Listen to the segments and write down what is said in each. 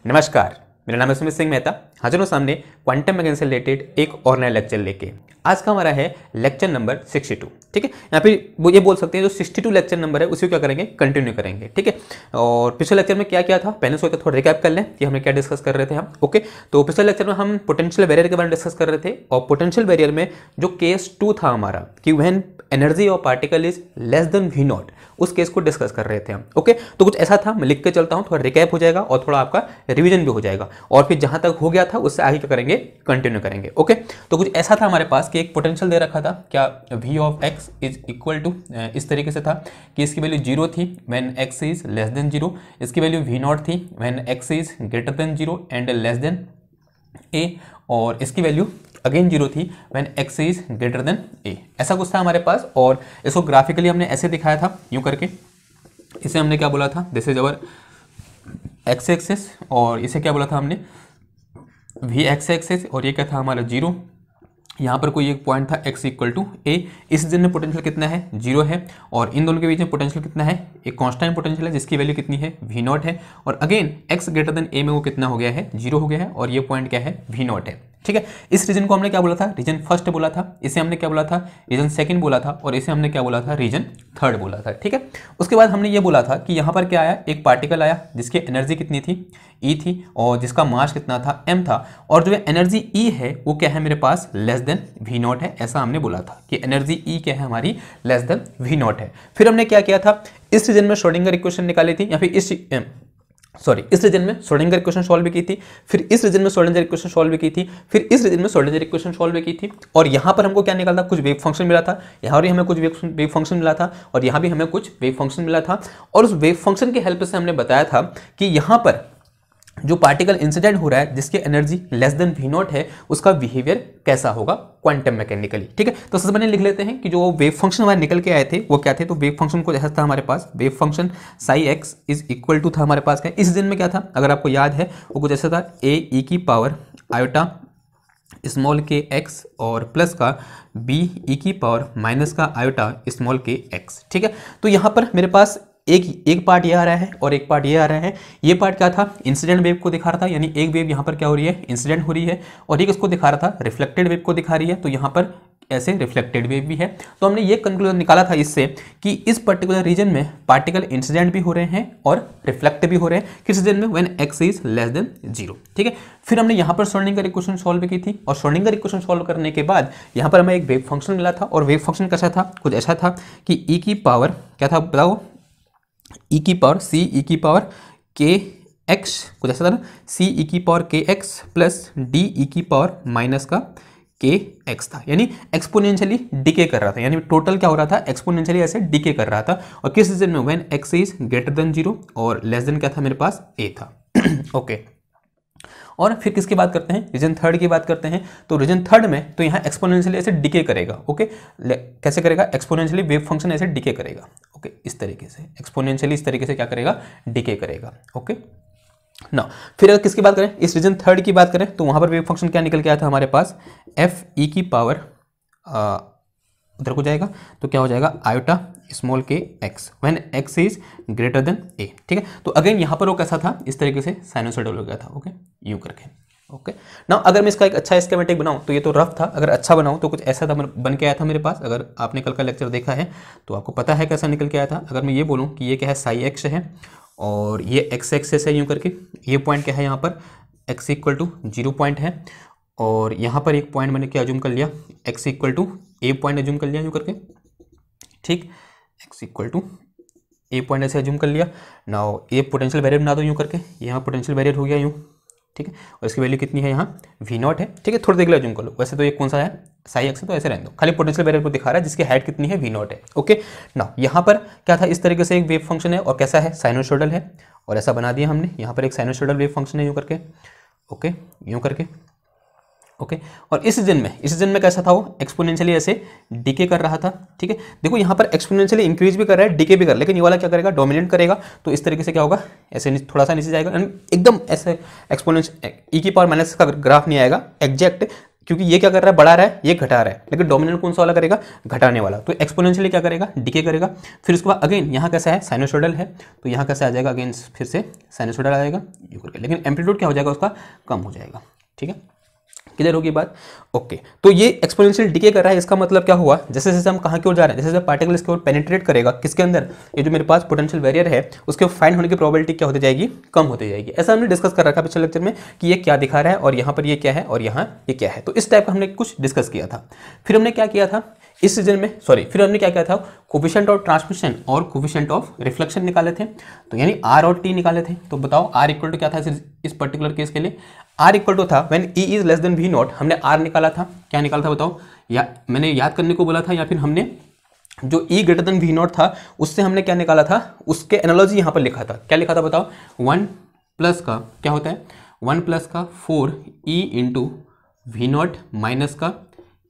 नमस्कार, मेरा नाम है सुमित सिंह मेहता। हाजिर हूँ सामने क्वांटम मैकेनिक्स से रिलेटेड एक और नया लेक्चर लेके। आज का हमारा है लेक्चर नंबर 62। ठीक है, यहाँ पे वो ये बोल सकते हैं जो 62 लेक्चर नंबर है उसी को क्या करेंगे, कंटिन्यू करेंगे। ठीक है, और पिछले लेक्चर में क्या क्या था पहले सोचा थोड़ा रिकैप कर लें कि हमने क्या डिस्कस कर रहे थे हम। ओके, तो पिछले लेक्चर में हम पोटेंशियल बैरियर के बारे में डिस्कस कर रहे थे और पोटेंशियल बैरियर में जो केस 2 था हमारा कि when energy of particle is less than V naught, उस केस को डिस्कस कर रहे थे हम। ओके, तो कुछ ऐसा था, मैं लिख के चलता हूं, थोड़ा रिकैप हो जाएगा और थोड़ा आपका रिवीजन भी हो जाएगा और फिर जहां तक हो गया था उससे आगे क्या करेंगे, कंटिन्यू करेंगे। ओके, तो कुछ ऐसा था हमारे पास कि एक पोटेंशियल दे रखा था, क्या v of x is equal to, इस तरीके से था कि इसकी वैल्यू 0 थी when x is less than 0, इसकी वैल्यू v नॉट थी when x is greater than 0 and less than a, और इसकी वैल्यू अगेन 0 थी when x is greater than a। ऐसा कुछ था हमारे पास और इसको ग्राफिकली हमने ऐसे दिखाया था यूं करके। इसे हमने क्या बोला था, this is our x axis, और इसे क्या बोला था हमने, v x एक्सिस, और ये क्या था हमारा 0। यहाँ पर कोई एक पॉइंट था x इक्वल टू a। इस रीजन में पोटेंशियल कितना है, 0 है, और इन दोनों के बीच में पोटेंशियल कितना है, एक कांस्टेंट पोटेंशियल है जिसकी वैल्यू कितनी है, v नॉट है, और again x greater than a में वो कितना हो गया है, 0 हो गया है, और ये पॉइंट क्या है, v नॉट है। ठीक है, इस रीजन को हमने क्या बोला था, रीजन फर्स्ट बोला था, इसे हमने क्या बोला था, रीजन सेकंड बोला था, और इसे हमने क्या बोला था, रीजन थर्ड बोला था। ठीक है, उसके बाद हमने ये बोला था कि यहाँ पर क्या आया, एक पार्टिकल आया जिसकी एनर्जी कितनी थी, E थी, और जिसका मास कितना था, m था, और जो एनर्जी E है वो क्या है मेरे पास, लेस देन v नॉट है। ऐसा हमने बोला था कि एनर्जी E क्या है हमारी, लेस देन v नॉट है। फिर हमने क्या किया था, इस रीजन में श्रोडिंगर इक्वेशन निकाली थी, या फिर इस रीजन में श्रोडिंगर इक्वेशन सॉल्व भी की थी, फिर इस रीजन में श्रोडिंगर इक्वेशन सॉल्व भी की थी, फिर इस रीजन में श्रोडिंगर इक्वेशन सॉल्व भी की थी, और यहाँ पर हमको क्या निकला था, कुछ वेव फंक्शन मिला था, यहाँ भी हमें कुछ वेव फंक्शन मिला था, और यहाँ भी हमें कुछ वेव फंक्शन मिला था, और उस वेव फंक्शन की हेल्प से हमने बताया था कि यहाँ पर जो पार्टिकल इंसिडेंट हो रहा है जिसकी energy less than V naught है उसका बिहेवियर कैसा होगा क्वांटम मैकेनिकली। ठीक है, तो सबसे पहले लिख लेते हैं कि जो वेव फंक्शन हमारे निकल के आए थे वो क्या थे। तो वेव फंक्शन को जैसा था हमारे पास, wave function psi x is equal to था हमारे पास क्या, इस दिन में क्या था अगर आपको याद है वो कुछ ऐसा था, a e की power iota small k x और प्लस का b e की पावर माइनस का आयोटा स्मॉल के एक्स। ठीक है, तो यहाँ पर मेरे पास एक पार्ट ये आ रहा है और एक पार्ट ये आ रहा है। ये पार्ट क्या था, इंसिडेंट वेव को दिखा रहा था, यानी एक वेव यहाँ पर क्या हो रही है, इंसिडेंट हो रही है, और एक इसको दिखा रहा था, रिफ्लेक्टेड वेव को दिखा रही है। तो यहाँ पर ऐसे रिफ्लेक्टेड वेव भी है। तो हमने ये कंक्लूजन निकाला था इससे कि इस पर्टिकुलर रीजन में पार्टिकल इंसिडेंट भी हो रहे हैं और रिफ्लेक्ट भी हो रहे हैं, किस रीजन में, when x is less than 0। ठीक है, फिर हमने यहाँ पर श्रोडिंगर इक्वेशन सॉल्व की थी, और श्रोडिंगर इक्वेशन सॉल्व करने के बाद यहाँ पर हमें एक वेव फंक्शन मिला था, और वेव फंक्शन कैसा था, कुछ ऐसा था कि e की पावर क्या था बताओ, e की पावर c e की पावर k x, कुछ ऐसा था ना, c e की power k x plus d e की पावर माइनस का k x था, यानी एक्सपोनेंशियली डिके कर रहा था, यानी टोटल क्या हो रहा था, एक्सपोनेंशियली ऐसे डिके कर रहा था। और किस रीजन में, when x is greater than 0 और लेस देन क्या था मेरे पास, a था। ओके, और फिर किसकी बात करते हैं, रीजन थर्ड की बात करते हैं। तो रीजन थर्ड में तो यहाँ एक्सपोनेंशियली ऐसे डिके करेगा। ओके, कैसे करेगा, एक्सपोनेंशियली वेव फंक्शन ऐसे डिके करेगा। ओके, इस तरीके से एक्सपोनेंशियली इस तरीके से क्या करेगा, डिके करेगा। ओके ना, फिर अगर किसकी बात करें, इस रीजन थर्ड की बात करें तो वहां पर वेव फंक्शन क्या निकल के आया था हमारे पास, एफ ई की पावर उधर को जाएगा तो क्या हो जाएगा, iota small k x when x is greater than a. ठीक है, तो अगेन यहाँ पर वो कैसा था, इस तरीके से साइनोसॉइडल हो गया था। ओके, यूं करके। ओके ना, अगर मैं इसका एक अच्छा स्कीमेटिक बनाऊं तो ये तो रफ था, अगर अच्छा बनाऊं तो कुछ ऐसा था बन के आया था मेरे पास। अगर आपने कल का लेक्चर देखा है तो आपको पता है कैसा निकल के आया था। अगर मैं ये बोलूँ कि ये क्या है, साई एक्स है और ये एक्स एक्सेस है यूं करके, ये पॉइंट क्या है यहाँ पर, एक्स इक्वल टू 0 पॉइंट है, और यहाँ पर एक पॉइंट मैंने क्या अज्यूम कर लिया, X equal to A point assume कर लिया यूं करके। ठीक, X equal to A point ऐसे अज्यूम कर लिया। नाउ ए पोटेंशियल बैरियर बना दो यूं करके, यहाँ पोटेंशियल बैरियर हो गया यूं। ठीक है, और इसकी वैल्यू कितनी है यहाँ, वी नॉट है। ठीक है, थोड़ा देख लो अज्यूम कर लो, वैसे तो ये कौन सा है, साई एक्स है, तो ऐसे रहने दो, खाली पोटेंशियल बैरियर को दिखा रहा है जिसकी हाइट कितनी है, वी नॉट है। ओके ना, यहाँ पर क्या था, इस तरीके से एक वेव फंक्शन है और कैसा है, साइनोसॉइडल है, और ऐसा बना दिया हमने, यहाँ पर एक साइनोसॉइडल वेव फंक्शन है यूं करके। ओके, यूं करके। ओके, और इस रीजन में कैसा था, वो एक्सपोनेंशियली ऐसे डिके कर रहा था। ठीक है, देखो यहाँ पर एक्सपोनेंशियली इंक्रीज भी कर रहा है, डिके भी कर रहा है, लेकिन ये वाला क्या करेगा, डोमिनेट करेगा। तो इस तरीके से क्या होगा, ऐसे थोड़ा सा नीचे जाएगा, एकदम ऐसे एक्सपोनेंशियल ई की पावर माइनस का ग्राफ नहीं आएगा एग्जैक्ट, क्योंकि ये क्या कर रहा है, बढ़ा रहा है, ये घटा रहा है, लेकिन डोमिनेंट कौन सा वाला करेगा, घटाने वाला। तो एक्सपोनेंशियली क्या करेगा, डिके करेगा। फिर उसके बाद अगेन यहाँ कैसा है, साइनोसॉइडल है, तो यहाँ कैसे आ जाएगा, अगेन फिर से साइनोसॉइडल आ जाएगा ये करके, लेकिन एम्पलीट्यूड क्या हो जाएगा उसका, कम हो जाएगा। ठीक है, क्लियर होगी बात। ओके, तो ये एक्सपोनेंशियल डिके कर रहा है, इसका मतलब क्या हुआ, जैसे जैसे हम कहाँ की ओर जा रहे हैं, जैसे जैसे पार्टिकल इसके ओर पेनिट्रेट करेगा, किसके अंदर, ये जो मेरे पास पोटेंशियल बैरियर है उसके फाइंड होने की प्रोबेबिलिटी क्या होती जाएगी, कम होती जाएगी। ऐसा हमने डिस्कस कर रखा पिछले लेक्चर में कि ये क्या दिखा रहा है और यहाँ पर ये क्या है और यहाँ ये क्या है। तो इस टाइप का हमने कुछ डिस्कस किया था। फिर हमने क्या किया था इस सीजन में, फिर हमने क्या किया था, कोफिशिएंट ऑफ ट्रांसमिशन और कोफिशिएंट ऑफ रिफ्लेक्शन निकाले थे। तो यानी आर और टी निकाले थे। तो बताओ आर इक्वल टू क्या था इस पर्टिकुलर केस के लिए, आर इक्वल टू था when E is less than V naught. हमने आर निकाला था, क्या निकाला था बताओ, या मैंने याद करने को बोला था, या फिर हमने जो ई ग्रेटर देन वी नॉट था उससे हमने क्या निकाला था, उसके एनालॉजी यहाँ पर लिखा था। क्या लिखा था बताओ, 1 प्लस का क्या होता है, 1 प्लस का 4 E into V not minus का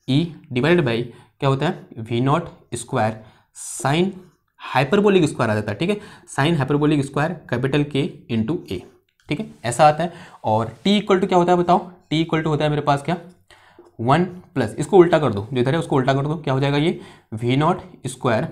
ई डिवाइडेड बाई क्या होता है, V not square sine hyperbolic square आ जाता है। ठीक है, sine hyperbolic square capital K into a. ठीक है, ऐसा आता है। और t इक्वल टू क्या होता है बताओ, t इक्वल टू होता है मेरे पास क्या, 1 प्लस, इसको उल्टा कर दो, जो इधर है उसको उल्टा कर दो, क्या हो जाएगा ये V not square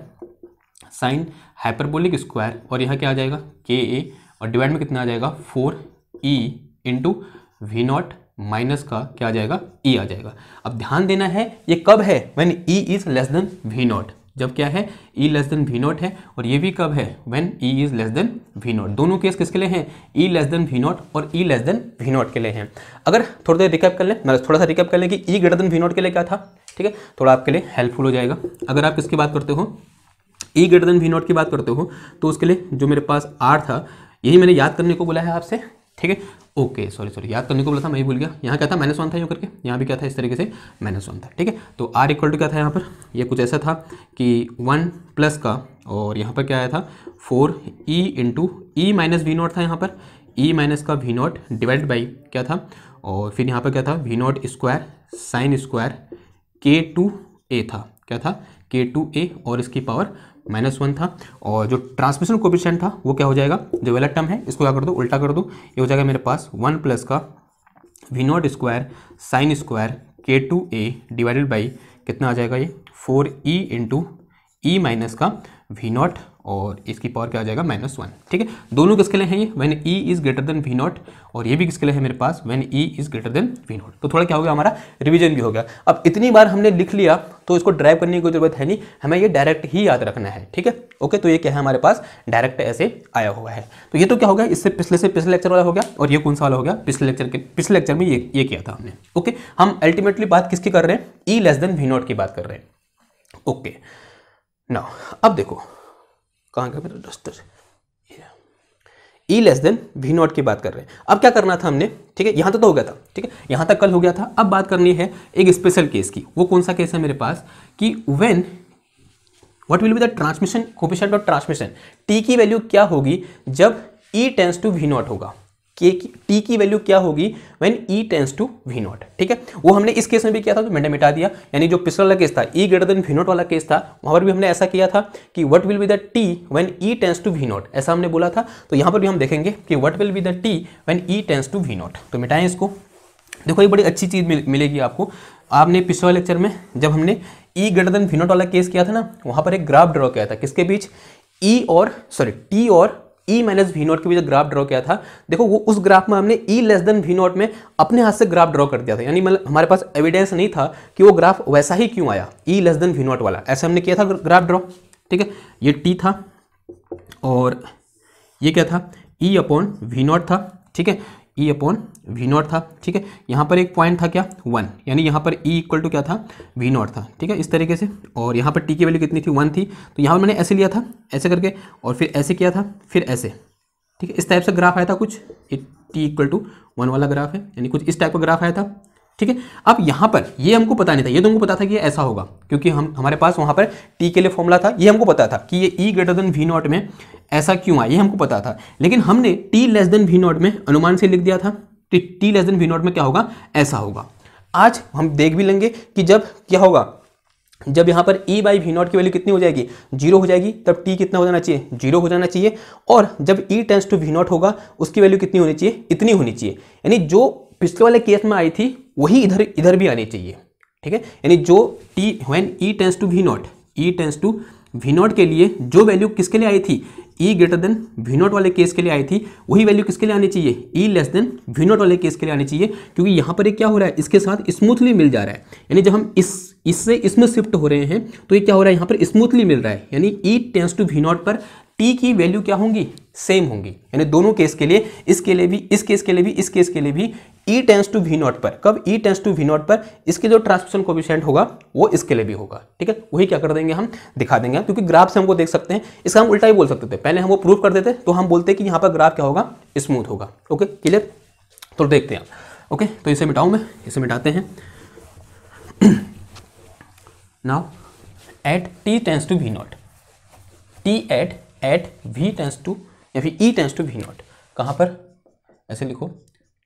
sine hyperbolic square, और यहाँ क्या आ जाएगा के ए, और डिवाइड में कितना आ जाएगा 4e into V not minus का क्या आ जाएगा, e आ जाएगा। अब ध्यान देना है ये कब है, when e is less than V naught, जब क्या है e less than V naught है, और ये भी कब है, when e is less than V naught. दोनों केस किसके लिए हैं, e less than V not और e less than V naught के लिए हैं। अगर थोड़ी देर रिकैप कर लें, थोड़ा सा रिकैप कर लें कि e greater than V naught के लिए क्या था। ठीक है, थोड़ा आपके लिए हेल्पफुल हो जाएगा। अगर आप किसकी बात करते हो, e greater than V naught की बात करते हो, तो उसके लिए जो मेरे पास r था, यही मैंने याद करने को बोला है आपसे। ठीक है, ओके सॉरी याद करने को बोला था, मैं ही भूल गया। यहाँ क्या था, -1 था यूँ करके, यहाँ भी क्या था इस तरीके से -1 था। ठीक है, तो r इक्वल टू क्या था यहाँ पर, ये कुछ ऐसा था कि 1 प्लस का, और यहाँ पर क्या आया था 4e into E minus V naught था, यहाँ पर e माइनस का वी नॉट डिवाइड बाई क्या था, और फिर यहाँ पर क्या था V not square sine square k2a था, क्या था k2a, और इसकी पावर -1 था। और जो ट्रांसमिशन कोएफिशिएंट था वो क्या हो जाएगा, जो वाला टर्म है इसको क्या कर दो, उल्टा कर दो, ये हो जाएगा मेरे पास 1 प्लस का V not square sine square k2a divided by कितना आ जाएगा ये 4e इंटू ई माइनस का वी नॉट, और इसकी पावर क्या आ जाएगा -1। ठीक है, दोनों किसके लिए हैं ये, when e is greater than V not, और ये भी किसके लिए है मेरे पास, when e is greater than V not. तो थोड़ा क्या हो गया, हमारा रिवीजन भी हो गया। अब इतनी बार हमने लिख लिया तो इसको ड्राइव करने की कोई जरूरत है नहीं, हमें ये डायरेक्ट ही याद रखना है। ठीक है, ओके, तो ये क्या है हमारे पास डायरेक्ट ऐसे आया हुआ है। तो ये तो क्या हो गया, इससे पिछले लेक्चर वाला हो गया, और ये कौन सा वाला हो गया, पिछले लेक्चर में ये किया था हमने। ओके, हम अल्टीमेटली बात किसकी कर रहे हैं, ई लेस देन वी नॉट की बात कर रहे हैं। ओके, नाउ अब देखो कहाँ गया मेरा duster, E less than V naught की बात कर रहे हैं। अब क्या करना था हमने, ठीक है, यहाँ तक तो हो गया था, ठीक है, यहाँ तक कल हो गया था। अब बात करनी है एक स्पेशल केस की। वो कौन सा केस है मेरे पास, कि when what will be the transmission coefficient of transmission, T की वैल्यू क्या होगी जब E tends to V naught होगा, टी की वैल्यू क्या होगी when E tends to V naught. ठीक है, वो हमने इस केस में भी किया था, तो मैंने मिटा दिया। यानी जो पिछला वाला केस था, E greater than V naught वाला केस था, वहां पर भी हमने ऐसा किया था कि what will be the T when E tends to V naught, ऐसा हमने बोला था। तो यहाँ पर भी हम देखेंगे कि what will be the T when E tends to V not. तो मिटाएं इसको। देखो ये बड़ी अच्छी चीज़ मिलेगी आपको। आपने पिछले लेक्चर में जब हमने ई ग्रेटर देन वी नॉट वाला केस किया था ना, वहाँ पर एक ग्राफ ड्रॉ किया था, किसके बीच, टी और ई माइनस वी नॉट के बीच ग्राफ ड्रॉ किया था। देखो वो उस ग्राफ में हमने ई लेस देन वी नॉट में अपने हाथ से ग्राफ ड्रॉ कर दिया था, यानी मतलब हमारे पास एविडेंस नहीं था कि वो ग्राफ वैसा ही क्यों आया, ई लेस देन वी नॉट वाला, ऐसा हमने किया था ग्राफ ड्रॉ। ठीक है, ये टी था और ये क्या था, ई अपॉन वी नॉट था। ठीक है, ई अपॉन वी नॉट था। ठीक है, यहाँ पर एक पॉइंट था क्या, 1, यानी यहाँ पर ई इक्वल टू क्या था, वी नॉट था। ठीक है, इस तरीके से, और यहाँ पर टी की वैल्यू कितनी थी, 1 थी। तो यहाँ पर मैंने ऐसे लिया था, ऐसे करके, और फिर ऐसे किया था, फिर ऐसे। ठीक है, इस टाइप से ग्राफ आया था कुछ, टी इक्वल टू 1 वाला ग्राफ है, यानी कुछ इस टाइप का ग्राफ आया था। ठीक है, अब यहाँ पर ये हमको पता नहीं था, ये तो हमको पता था कि ये ऐसा होगा, क्योंकि हमारे पास वहाँ पर टी के लिए फॉर्मूला था, ये हमको पता था कि ये ई ग्रेटर देन वी नॉट में ऐसा क्यों आया, ये हमको पता था। लेकिन हमने T less than V naught में अनुमान से लिख दिया था, T less than V naught में क्या होगा, ऐसा होगा। आज हम देख भी लेंगे कि जब क्या होगा, जब यहाँ पर e बाई वी नॉट की वैल्यू कितनी हो जाएगी, 0 हो जाएगी, तब t कितना हो जाना चाहिए, 0 हो जाना चाहिए। और जब e tends to V naught होगा, उसकी वैल्यू कितनी होनी चाहिए, इतनी होनी चाहिए। यानी जो पिछले वाले केस में आई थी वही इधर इधर भी आनी चाहिए, ठीक है। यानी जो T when E tends to V naught, E tends to V naught के लिए जो वैल्यू किसके लिए आई थी, E greater than V naught वाले केस के लिए आई थी, वही वैल्यू किसके लिए आनी चाहिए, ई लेस देन वी नॉट वाले केस के लिए आनी चाहिए। क्योंकि यहाँ पर क्या हो रहा है, इसके साथ स्मूथली मिल जा रहा है, यानी जब हम इससे इसमें शिफ्ट हो रहे हैं तो ये क्या हो रहा है, यहाँ पर स्मूथली मिल रहा है, यानी ई टेंस टू वी नॉट पर टी की वैल्यू क्या होंगी, सेम होंगी। यानी दोनों केस के लिए, इसके लिए भी, इस केस के लिए भी, इस केस के लिए भी ई टेंस टू वी नॉट पर, कब, ई टेंस टू वी नॉट पर इसके जो ट्रांसमिशन कोएफिशिएंट होगा वो इसके लिए भी होगा, ठीक है। वही क्या कर देंगे, हम दिखा देंगे, क्योंकि ग्राफ से हमको देख सकते हैं। इसका हम उल्टा ही बोल सकते थे, पहले हम वो प्रूव कर देते तो हम बोलते कि यहाँ पर ग्राफ क्या होगा, स्मूथ होगा। Okay, clear. तो देखते हैं। ओके, तो इसे मिटाऊं मैं, इसे मिटाते हैं। Now at T tends to V naught, T at V tends to या फिर E tends to V naught, कहाँ पर, ऐसे लिखो,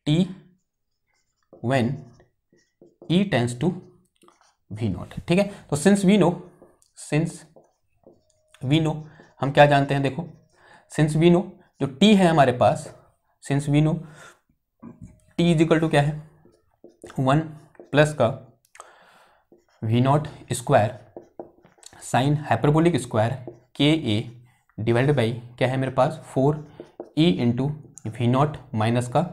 T when E tends to V naught, ठीक है। तो सिंस वी नो हम क्या जानते हैं, देखो, सिंस वी नो जो टी है हमारे पास, since we know T is equal to क्या है, 1 प्लस का V not square sine hyperbolic square K a divided by क्या है मेरे पास, 4 E into V not minus का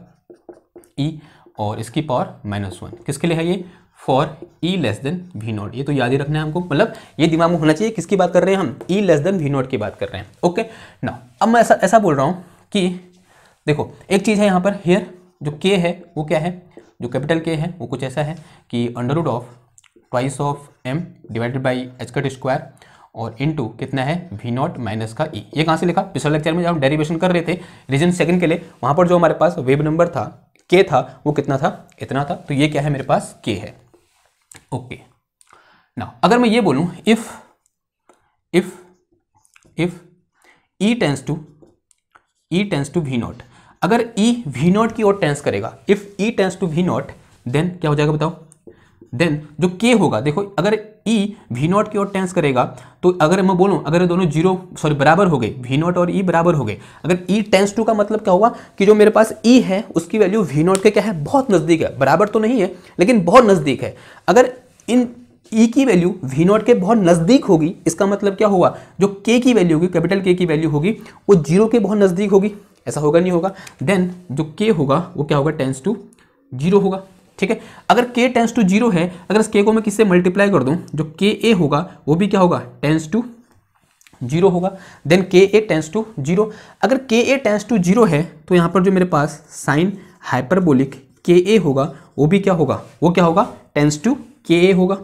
ई और इसकी पावर -1, किसके लिए है ये, for E less than V naught. ये तो याद ही रखना है हमको, मतलब ये दिमाग में होना चाहिए, किसकी बात कर रहे हैं हम, ई लेस देन वी नॉट की बात कर रहे हैं। ओके ना, अब मैं ऐसा बोल रहा हूँ कि देखो एक चीज़ है यहाँ पर, हियर जो के है वो क्या है, जो कैपिटल के है वो कुछ ऐसा है कि under root of twice of M divided by H cut square और इनटू कितना है, वी नॉट माइनस का ई। ये कहाँ से लिखा, पिछले लेक्चर में जब हम डेरिवेशन कर रहे थे रीजन सेकंड के लिए, वहाँ पर जो हमारे पास वेव नंबर था, के था, वो कितना था, इतना था। तो ये क्या है मेरे पास, के है। ओके नाउ अगर मैं ये बोलूं, if E tends to V naught, अगर ई वी नॉट की ओर टेंस करेगा, if E tends to V naught, then क्या हो जाएगा बताओ, देन जो के होगा, देखो अगर ई वी नॉट की ओर टेंस करेगा तो अगर मैं बोलूं, अगर दोनों बराबर हो गए, वी नॉट और ई बराबर हो गए, अगर ई टेंस टू का मतलब क्या होगा कि जो मेरे पास ई है उसकी वैल्यू वी नॉट के क्या है, बहुत नजदीक है, बराबर तो नहीं है लेकिन बहुत नजदीक है। अगर इन ई की वैल्यू वी नॉट के बहुत नजदीक होगी, इसका मतलब क्या होगा, जो के की वैल्यू होगी, कैपिटल के की वैल्यू होगी, वो जीरो के बहुत नजदीक होगी। ऐसा होगा नहीं होगा, देन जो के होगा वो क्या होगा, टेंस टू जीरो होगा, ठीक है। अगर k टेंस टू जीरो है, अगर इस k को मैं किससे मल्टीप्लाई कर दूं, जो के ए होगा वो भी क्या होगा, टेंस टू जीरो होगा, देन के ए टेंस टू जीरो। अगर के ए टेंस टू जीरो है तो यहाँ पर जो मेरे पास साइन हाइपरबोलिक के ए होगा वो भी क्या होगा, वो क्या होगा, टेंस टू के ए होगा,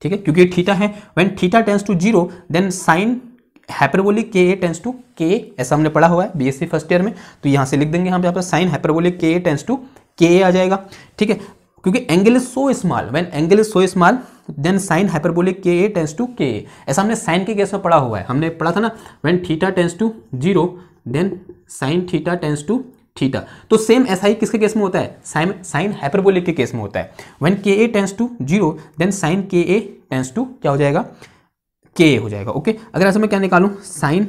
ठीक है, क्योंकि थीटा है। When theta tends to zero then sine hyperbolic K A tends to के ए, ऐसा हमने पढ़ा हुआ है बीएससी फर्स्ट ईयर में। तो यहाँ से लिख देंगे हम यहाँ पर sign hyperbolic K A tends to के ए आ जाएगा, ठीक है, क्योंकि angle is so small, when angle is so small then sine hyperbolic K A tends to के ए। ऐसा हमने साइन के केस में पढ़ा हुआ है, हमने पढ़ा था ना, when theta tends to zero then sine theta tends to theta. तो सेम ऐसा ही किसके केस में होता है, साइन हाइपरबोलिक के केस में होता है। When K A tends to zero then sine K A tends to क्या हो जाएगा, के ए हो जाएगा। ओके, अगर ऐसे मैं क्या निकालूं, साइन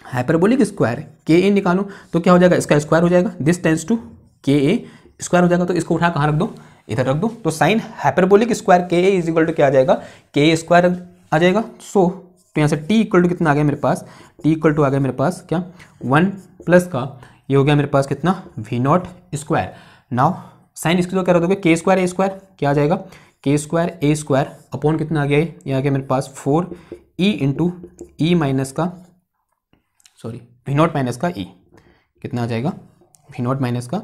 हाइपरबोलिक स्क्वायर के ए निकालूं तो क्या हो जाएगा, इसका स्क्वायर हो जाएगा, दिस टेंस टू के ए स्क्वायर हो जाएगा। तो इसको उठा कहाँ रख दो, इधर रख दो। तो sign hyperbolic square K A is equal to क्या आ जाएगा, के ए स्क्वायर आ जाएगा। सो तो यहाँ से टी इक्वल टू कितना आ गया मेरे पास, टी इक्वल टू आ गया मेरे पास क्या, 1 प्लस का ये हो गया मेरे पास कितना, V not square. Now sine इसकी तो क्या रख दोगे, के स्क्वायर ए स्क्वायर क्या आ जाएगा, के स्क्वायर ए स्क्वायर अपॉन कितना आ गया, ये आ गया मेरे पास 4 ई इंटू ई माइनस का, सॉरी वी नॉट माइनस का ई, कितना आ जाएगा, वी नॉट माइनस का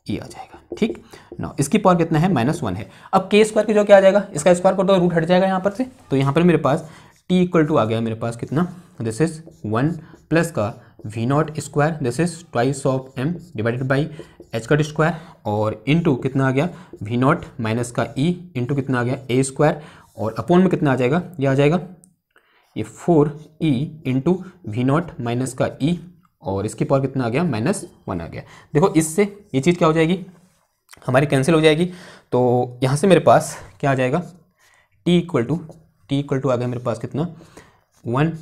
ई आ जाएगा, ठीक ना। इसकी पावर कितना है, -1 है। अब के स्क्वायर की जो क्या आ जाएगा, इसका स्क्वायर कर दो, रूट हट जाएगा यहाँ पर से। तो यहाँ पर मेरे पास टी इक्वल टू आ गया मेरे पास कितना, दिस इज 1 प्लस का V not square, this is twice of M divided by H cut square और इंटू कितना आ गया, वी नॉट माइनस का ई इंटू कितना आ गया, ए स्क्वायर और अपॉन में कितना आ जाएगा, ये आ जाएगा ये 4 E into V not minus का ई और इसकी पावर कितना आ गया, -1 आ गया। देखो इससे ये चीज़ क्या हो जाएगी, हमारी कैंसिल हो जाएगी। तो यहाँ से मेरे पास क्या आ जाएगा, टी इक्वल टू आ गया मेरे पास कितना, 1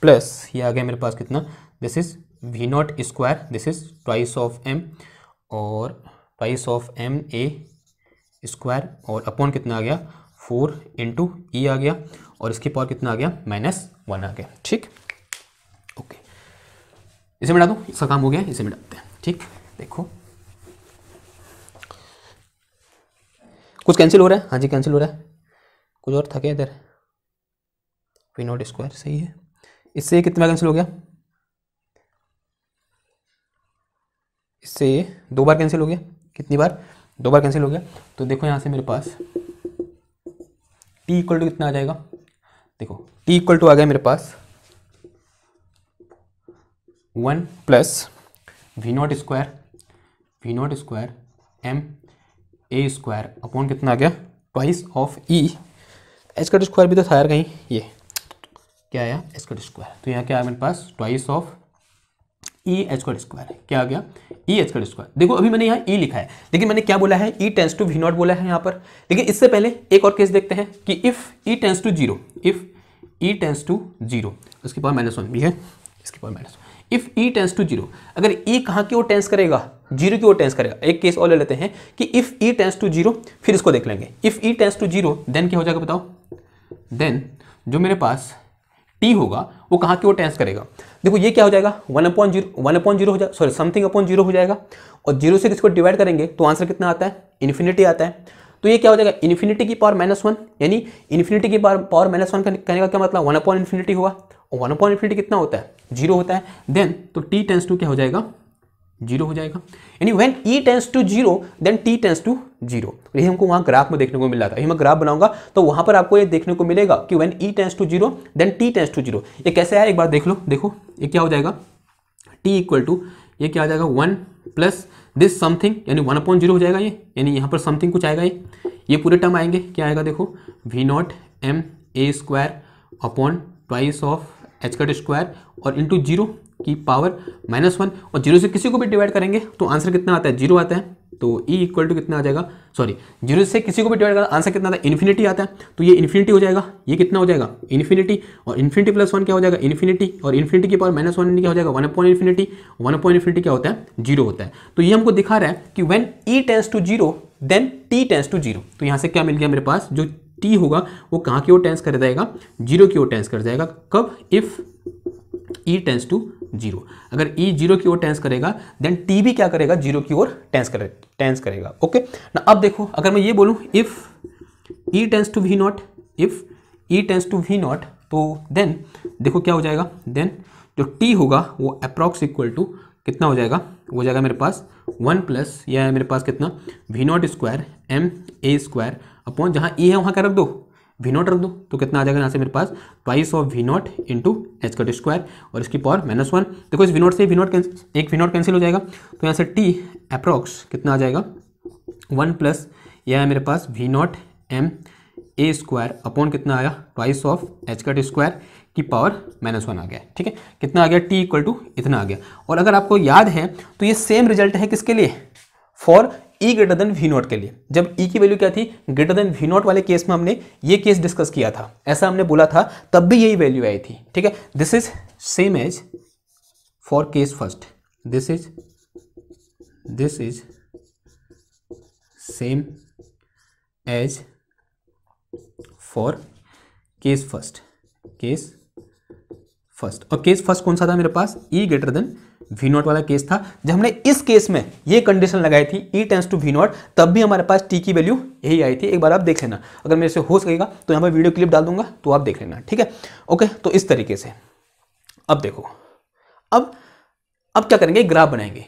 प्लस ये आ गया मेरे पास कितना, this is V not square, this is twice of M और twice of M A square और अपॉन कितना आ गया 4 इंटू ई आ गया और इसकी पावर कितना आ गया -1 आ गया। ठीक, ओके, इसे मिटा दो, इसका काम हो गया, इसे मिटाते हैं। ठीक, देखो कुछ कैंसिल हो रहा है, हाँ जी कैंसिल हो रहा है, कुछ और था क्या इधर, पी नॉट स्क्वायर सही है, इससे कितना कैंसिल हो गया, इससे 2 बार कैंसिल हो गया, कितनी बार, 2 बार कैंसिल हो गया। तो देखो यहाँ से मेरे पास t इक्वल टू कितना आ जाएगा, देखो t इक्वल टू आ गया मेरे पास 1 plus V not square M A square upon कितना आ गया twice of E, H cut square भी तो था यार कहीं, ये क्या आया एच कट स्क्वायर, तो यहाँ क्या आया मेरे पास twice of E H cut square, क्या आ गया ई एच कट स्क्वायर। देखो अभी मैंने यहाँ ई लिखा है, लेकिन मैंने क्या बोला है ई टेंस टू वी नॉट बोला है यहाँ पर। लेकिन इससे पहले एक और केस देखते हैं कि if E tends to zero, if E tends to zero, उसकी पावर -1 भी है, इसकी power -1, if E tends to zero, अगर ई कहाँ की ओर टेंस करेगा, जीरो की ओर टेंस करेगा। एक केस और ले लेते हैं कि if E tends to zero, फिर इसको देख लेंगे, if E tends to zero then क्या हो जाएगा बताओ, देन जो मेरे पास टी होगा वो कहाँ की ओर टेंस करेगा। देखो ये क्या हो जाएगा 1/0 हो जाएगा, सॉरी समथिंग अपॉन 0 हो जाएगा, और 0 से किसको डिवाइड करेंगे तो आंसर कितना आता है, इन्फिनिटी आता है। तो ये क्या हो जाएगा इन्फिनिटी की पावर -1, यानी इन्फिनिटी की पावर -1 कहने का क्या मतलब 1/∞ हुआ, और 1/∞ कितना होता है 0 होता है। देन तो t टेंस टू क्या हो जाएगा 0 हो जाएगा, यानी when e tends to 0 then t tends to 0। यही हमको वहाँ ग्राफ में देखने को मिल रहा था, यही मैं ग्राफ बनाऊंगा तो वहाँ पर आपको ये देखने को मिलेगा कि when e tends to 0 then t tends to 0। ये कैसे है एक बार देख लो, देखो ये क्या हो जाएगा t इक्वल टू ये क्या आ जाएगा 1 प्लस दिस समथिंग, यानी 1/0 हो जाएगा ये, यानी यहाँ पर समथिंग कुछ आएगा, ये पूरे टर्म आएंगे, क्या आएगा देखो V not M A square upon twice of H cut square और इंटू 0 की पावर -1, और 0 से किसी को भी डिवाइड करेंगे तो आंसर कितना आता है 0 आता है। तो e इक्वल टू कितना आ जाएगा, सॉरी 0 से किसी को भी डिवाइड करें आंसर कितना आता है इन्फिनिटी आता है, तो ये इन्फिनिटी हो जाएगा, ये कितना हो जाएगा इन्फिनिटी, और इन्फिनिटी प्लस 1 क्या हो जाएगा इन्फिनिटी, और इन्फिनिटी की पावर -1 क्या हो जाएगा 1/∞, 1/∞ क्या होता है 0 होता है। तो ये हमको दिखा रहा है कि when e tends to 0 then t tends to 0। तो यहाँ से क्या मिल गया मेरे पास, जो t होगा वो कहाँ की ओर टेंस कर जाएगा 0 की ओर टेंस कर जाएगा, कब इफ e टेंस टू 0। अगर e 0 की ओर टेंस करेगा देन t भी क्या करेगा 0 की ओर टेंस करेगा। ओके ना, अब देखो अगर मैं ये बोलूं if e tends to V naught, if e tends to V not, तो देन देखो क्या हो जाएगा, देन जो t होगा वो अप्रॉक्स इक्वल टू कितना हो जाएगा, वो जाएगा मेरे पास 1 प्लस यह है मेरे पास कितना V not square M A square upon जहाँ e है वहाँ क्या रख दो वी नॉट रख दो, तो कितना आ जाएगा यहाँ से मेरे पास twice of V not into H cut square और इसकी पावर -1। देखो इस वी नॉट से एक वी नॉट कैंसिल हो जाएगा, तो यहाँ से टी अप्रॉक्स कितना आ जाएगा 1 प्लस यह है मेरे पास V not M A square upon कितना आया twice of H cut square की पावर -1 आ गया। ठीक है, कितना आ गया टी इक्वल टू इतना आ गया। और अगर आपको याद है तो ये सेम रिजल्ट है किसके लिए, for e greater than V naught के लिए। जब e की वैल्यू क्या थी ग्रेटर देन वी नॉट वाले केस में हमने ये केस डिस्कस किया था, ऐसा हमने बोला था, तब भी यही वैल्यू आई थी। ठीक है, this is same as for case first, this is same as for case first, और केस फर्स्ट कौन सा था मेरे पास e greater than V naught वाला केस था। जब हमने इस केस में ये कंडीशन लगाई थी e tends to V naught, तब भी हमारे पास t की वैल्यू यही आई थी। एक बार आप देख लेना, अगर मेरे से हो सकेगा तो यहाँ पर वीडियो क्लिप डाल दूंगा तो आप देख लेना। ठीक है, ओके, तो इस तरीके से अब देखो, अब क्या करेंगे, ग्राफ बनाएंगे,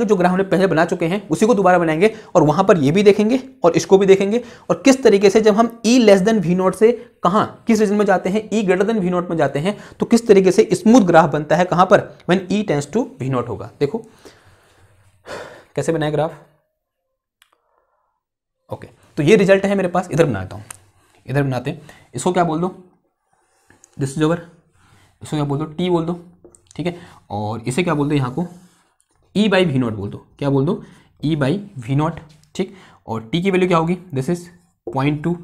जो ग्राफ हमने पहले बना चुके हैं उसी को दोबारा बनाएंगे, और वहां पर ये भी देखेंगे और इसको भी देखेंगे, और किस तरीके से जब हम e less than V naught से कहां किस रीजन में जाते हैं e greater than V naught में जाते हैं, तो किस तरीके से स्मूथ ग्राफ बनता है कहां पर when e tends to V naught होगा। देखो कैसे बनाए ग्राफ। ओके, तो ये रिजल्ट है मेरे पास, इधर बनाता हूं, इधर बनाते हैं, इसको क्या बोल दो, दिस इज ओवर, इसको क्या बोल दो t बोल दो। ठीक है, और इसे क्या बोल दो यहाँ को e बाई वी नॉट बोल दो, क्या बोल दो e बाई वी नॉट। ठीक, और t की वैल्यू क्या होगी, this is 0.2,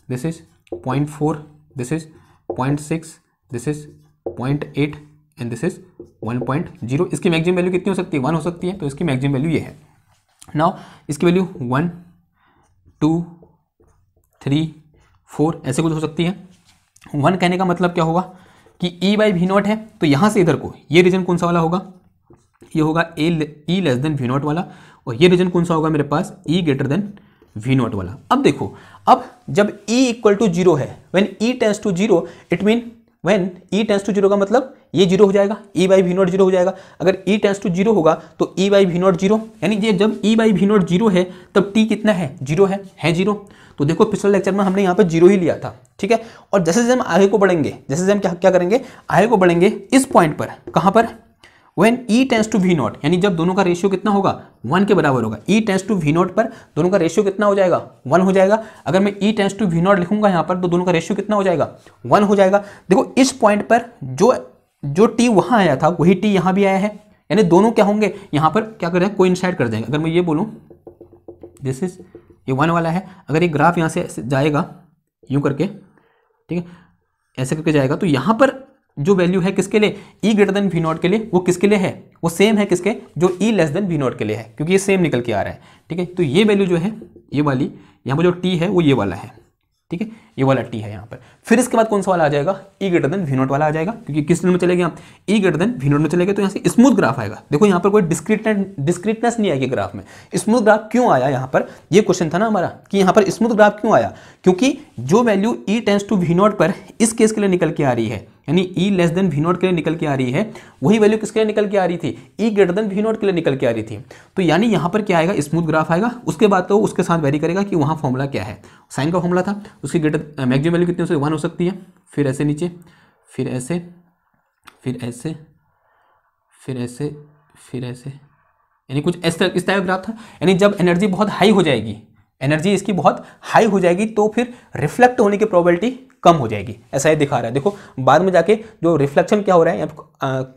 this is 0.4, this is 0.6, this is 0.8 and this is 1.0। इसकी मैक्सिमम वैल्यू कितनी हो सकती है 1 हो सकती है, तो इसकी मैक्सिमम वैल्यू ये है। नाउ इसकी वैल्यू 1 2 3 4 ऐसे कुछ हो सकती है। 1 कहने का मतलब क्या होगा कि E बाई वी नॉट है, तो यहाँ से इधर को ये रीजन कौन सा वाला होगा, ये होगा E less than V naught वाला, और ये रीजन कौन सा होगा मेरे पास, E greater than V naught वाला। अब देखो, अब जब E इक्वल टू जीरो है, when E tends to zero, it mean when E tends to zero का मतलब ये जीरो हो जाएगा, E by V naught zero हो जाएगा। अगर E टेंस टू जीरो होगा तो E by V naught zero, यानी ये जब E by V naught zero है तब T कितना है, जीरो है जीरो। तो देखो पिछले लेक्चर में हमने यहाँ पर जीरो ही लिया था, ठीक है। और जैसे जैसे हम आगे को बढ़ेंगे, जैसे जैसे हम क्या करेंगे, आगे को बढ़ेंगे इस पॉइंट पर, कहाँ पर, when E tends to V naught, यानी जब दोनों का रेशियो कितना होगा, 1 के बराबर होगा। E tends to V naught पर दोनों का रेशियो कितना हो जाएगा, 1 हो जाएगा। अगर मैं E tends to V naught लिखूंगा यहाँ पर तो दोनों का रेशियो कितना हो जाएगा, 1 हो जाएगा। देखो इस पॉइंट पर जो T वहां आया था वही T यहाँ भी आया है, यानी दोनों क्या होंगे, यहाँ पर क्या कर रहे हैं, कोइंसाइड कर जाएंगे। अगर मैं ये बोलूँ दिस इज, ये 1 वाला है, अगर ये ग्राफ यहाँ से जाएगा यूं करके, ठीक है, ऐसे करके जाएगा, तो यहाँ पर जो वैल्यू है किसके लिए, E greater than V naught के लिए, वो किसके लिए है, वो सेम है किसके, जो E less than V naught के लिए है, क्योंकि ये सेम निकल के आ रहा है, ठीक है। तो ये वैल्यू जो है, ये वाली यहाँ पर जो T है वो ये वाला है, ठीक है, ये वाला T है यहाँ पर। फिर इसके बाद कौन सा वाला आ जाएगा, E greater than V naught वाला आ जाएगा, क्योंकि किस में चले गए आप, E greater than V naught में चले गए, तो यहाँ से स्मूथ ग्राफ आएगा। देखो यहाँ पर कोई डिस्क्रीटनेस नहीं आएगी ग्राफ में। स्मूथ ग्राफ क्यों आया यहाँ पर, ये क्वेश्चन था ना हमारा कि यहाँ पर स्मूथ ग्राफ क्यों आया, क्योंकि जो value E tends to V naught पर इस केस के लिए निकल के आ रही है, यानी E less than V naught के लिए निकल के आ रही है, वही वैल्यू किसके लिए निकल के आ रही थी, E greater than V naught के लिए निकल के आ रही थी। तो यानी यहाँ पर क्या आएगा, स्मूथ ग्राफ आएगा। उसके बाद तो उसके साथ वेरी करेगा कि वहाँ फॉर्मूला क्या है, साइन का फॉर्मूला था, उसकी ग्रेटर मैक्सिमम वैल्यू कितनी हो सकती है, 1 हो सकती है, फिर ऐसे नीचे, फिर ऐसे, फिर ऐसे, फिर ऐसे, फिर ऐसे, यानी कुछ इस टाइप का ग्राफ था। यानी जब एनर्जी बहुत हाई हो जाएगी, एनर्जी इसकी बहुत हाई हो जाएगी, तो फिर रिफ्लेक्ट होने की प्रोबेबिलिटी कम हो जाएगी, ऐसा ही दिखा रहा है। देखो बाद में जाके जो रिफ्लेक्शन क्या हो रहा है,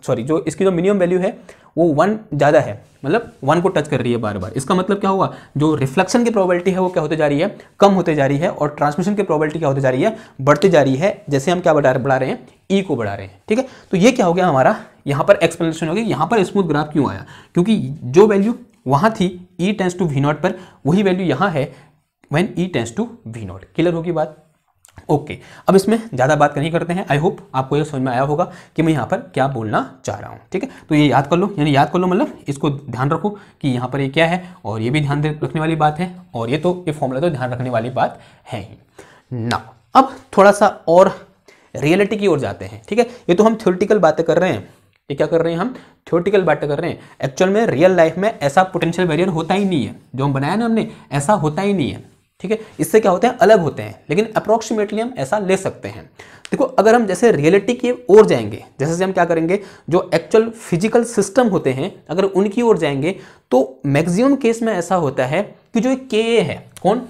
सॉरी, जो इसकी जो मिनिमम वैल्यू है वो 1 ज़्यादा है, मतलब 1 को टच कर रही है बार बार। इसका मतलब क्या होगा, जो रिफ्लेक्शन की प्रोबेबिलिटी है वो क्या होते जा रही है, कम होते जा रही है, और ट्रांसमिशन की प्रोबेबिलिटी क्या होती जा रही है, बढ़ती जा रही है, जैसे हम क्या बढ़ा रहे हैं, E को बढ़ा रहे हैं, ठीक है। तो ये क्या हो गया हमारा, यहाँ पर एक्सप्लेनेशन हो गई। यहाँ पर स्मूथ ग्राफ क्यों आया, क्योंकि जो वैल्यू वहाँ थी E tends to V naught पर, वही वैल्यू यहाँ है when E tends to V naught. Clear होगी बात, ओके। अब इसमें ज़्यादा बात नहीं करते हैं। आई होप आपको ये समझ में आया होगा कि मैं यहाँ पर क्या बोलना चाह रहा हूँ, ठीक है। तो ये याद कर लो, यानी याद कर लो मतलब इसको ध्यान रखो कि यहाँ पर ये क्या है, और ये भी ध्यान रखने वाली बात है, और ये फॉर्मूला तो ध्यान रखने वाली बात है ही ना। अब थोड़ा सा और रियलिटी की ओर जाते हैं, ठीक है। ये तो हम थ्योरेटिकल बातें कर रहे हैं, ये क्या कर रहे हैं, हम थ्योरेटिकल बातें कर रहे हैं। एक्चुअल में रियल लाइफ में ऐसा पोटेंशियल बैरियर होता ही नहीं है, जो हम बनाया ना हमने, ऐसा होता ही नहीं है, ठीक है। इससे क्या होते हैं, अलग होते हैं, लेकिन अप्रोक्सीमेटली हम ऐसा ले सकते हैं। देखो अगर हम जैसे रियलिटी की ओर जाएंगे, जैसे से हम क्या करेंगे, जो एक्चुअल फिजिकल सिस्टम होते हैं अगर उनकी ओर जाएंगे, तो मैक्सिमम केस में ऐसा होता है कि जो के है, कौन,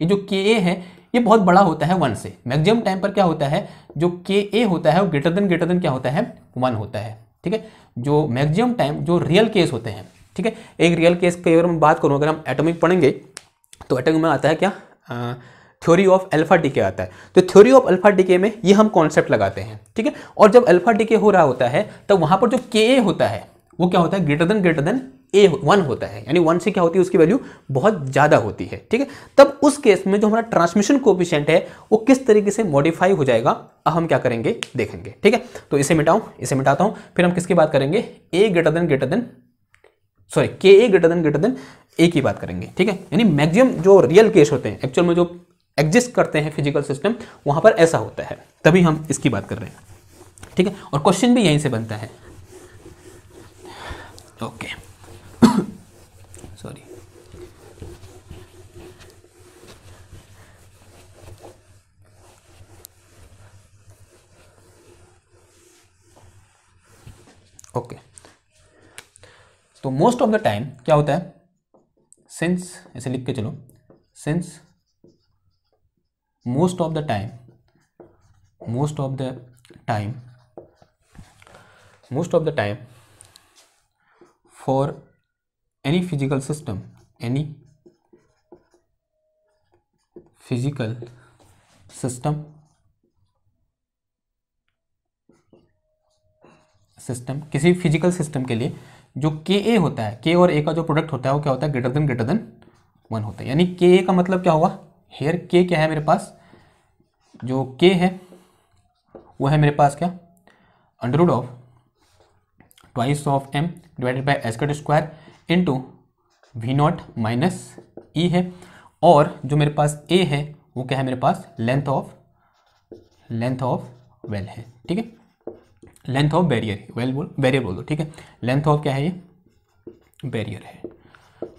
ये जो के है ये बहुत बड़ा होता है 1 से। मैक्सिमम टाइम पर क्या होता है, जो के होता है वो ग्रेटर देन क्या होता है, 1 होता है, ठीक है। जो मैक्सिमम टाइम जो रियल केस होते हैं, ठीक है, एक रियल केस की अगर मैं बात करूँ, अगर हम एटॉमिक पढ़ेंगे तो एटॉमिक में आता है क्या, थ्योरी ऑफ अल्फा डीके आता है। तो थ्योरी ऑफ अल्फा डीके में ये हम कॉन्सेप्ट लगाते हैं, ठीक है। और जब अल्फा डीके हो रहा होता है तब वहां पर जो के होता है वो क्या होता है, ग्रेटर देन ए 1 होता है, यानी 1 से क्या होती है, उसकी वैल्यू बहुत ज़्यादा होती है, ठीक है। तब उस केस में जो हमारा ट्रांसमिशन कोएफिशिएंट है वो किस तरीके से मॉडिफाई हो जाएगा, अब हम क्या करेंगे देखेंगे, ठीक है। तो इसे मिटाता हूँ, फिर हम किसकी बात करेंगे, ए ग्रेटर देन के ग्रेटर देन ए की बात करेंगे, ठीक है। यानी मैक्सिमम जो रियल केस होते हैं, एक्चुअल में जो एग्जिस्ट करते हैं फिजिकल सिस्टम, वहां पर ऐसा होता है, तभी हम इसकी बात कर रहे हैं, ठीक है। और क्वेश्चन भी यहीं से बनता है, ओके सॉरी। ओके, तो मोस्ट ऑफ द टाइम क्या होता है, सिंस, ऐसे लिख के चलो, since most of the time for any physical system, किसी फिजिकल सिस्टम के लिए जो के ए होता है, के और ए का जो प्रोडक्ट होता है वो क्या होता है, ग्रेटर देन 1 होता है। यानी के ए का मतलब क्या होगा, हेयर के क्या है मेरे पास, जो के है वो है मेरे पास क्या, under root of twice of M divided by S का square into V not minus E है, और जो मेरे पास ए है वो क्या है मेरे पास, लेंथ ऑफ वेल है, ठीक है, लेंथ ऑफ बैरियर, वेल बोल बैरियर बोल दो, ठीक है, लेंथ ऑफ क्या है, ये बैरियर है।